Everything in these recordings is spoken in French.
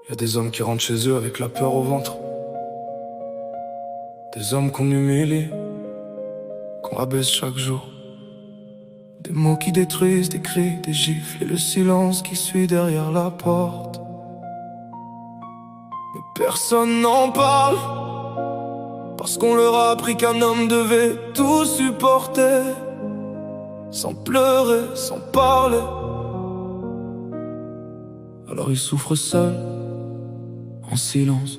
Y a des hommes qui rentrent chez eux avec la peur au ventre. Des hommes qu'on humilie, qu'on rabaisse chaque jour. Des mots qui détruisent, des cris, des gifles et le silence qui suit derrière la porte. Mais personne n'en parle, parce qu'on leur a appris qu'un homme devait tout supporter, sans pleurer, sans parler. Alors ils souffrent seuls, en silence.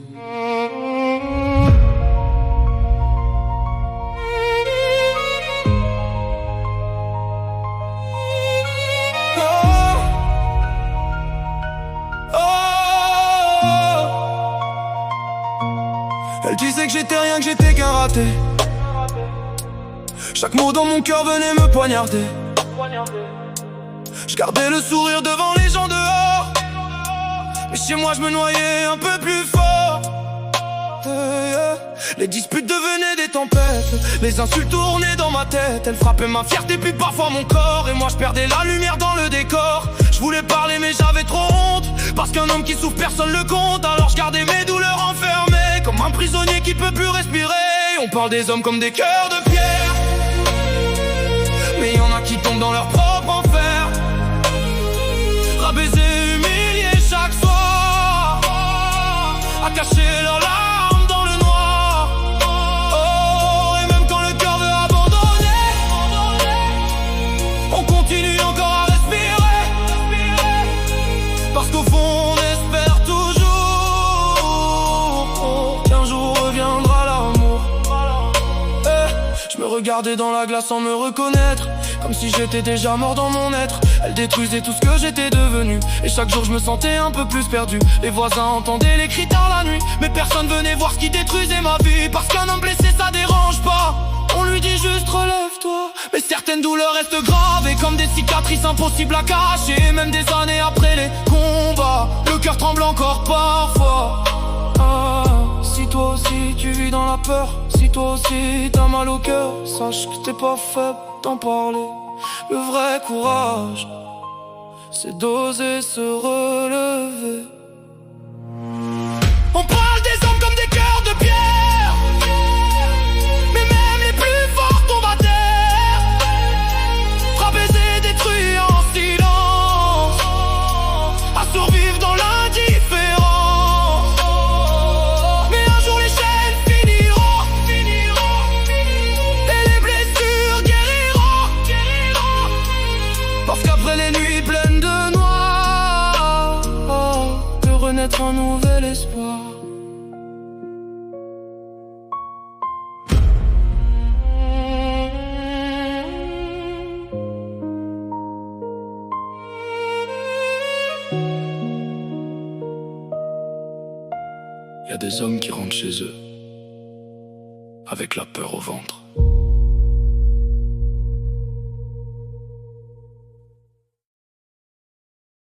Elle disait que j'étais rien, que j'étais qu'un raté. Chaque mot dans mon cœur venait me poignarder. Je gardais le sourire devant les gens dehors, mais chez moi je me noyais un peu plus fort. Les disputes devenaient des tempêtes, les insultes tournaient dans ma tête. Elles frappaient ma fierté puis parfois mon corps, et moi je perdais la lumière dans le décor. Je voulais parler mais j'avais trop honte, parce qu'un homme qui souffre personne le compte. Alors je gardais mes douleurs enfermées, comme un prisonnier qui peut plus respirer. On parle des hommes comme des cœurs de pierre, mais y en a qui tombent dans leur propre enfer, rabaissés, humiliés chaque soir, à cacher leurs larmes dans le noir. Oh, et même quand le cœur veut abandonner, on continue encore à respirer, parce qu'au fond on espère toujours qu'un jour reviendra l'amour. Je me regardais dans la glace sans me reconnaître, comme si j'étais déjà mort dans mon être. Elle détruisait tout ce que j'étais devenu, et chaque jour je me sentais un peu plus perdu. Les voisins entendaient les cris tard la nuit, mais personne venait voir ce qui détruisait ma vie. Parce qu'un homme blessé ça dérange pas, on lui dit juste relève-toi. Mais certaines douleurs restent graves, et comme des cicatrices impossibles à cacher. Même des années après les combats, le cœur tremble encore parfois. Si toi aussi tu vis dans la peur, si toi aussi t'as mal au cœur, sache que t'es pas faible d'en parler. Le vrai courage, c'est d'oser se relever. On parle des hommes comme des cœurs de pierre, mais même les plus forts tombent à terre, frappés et détruits en silence, à survivre dans l'indifférence. Mais un jour les chaînes finiront, et les blessures guériront, parce qu'après les nuits pleines de noir, peut renaître un nouvel espoir. Y a des hommes qui rentrent chez eux avec la peur au ventre.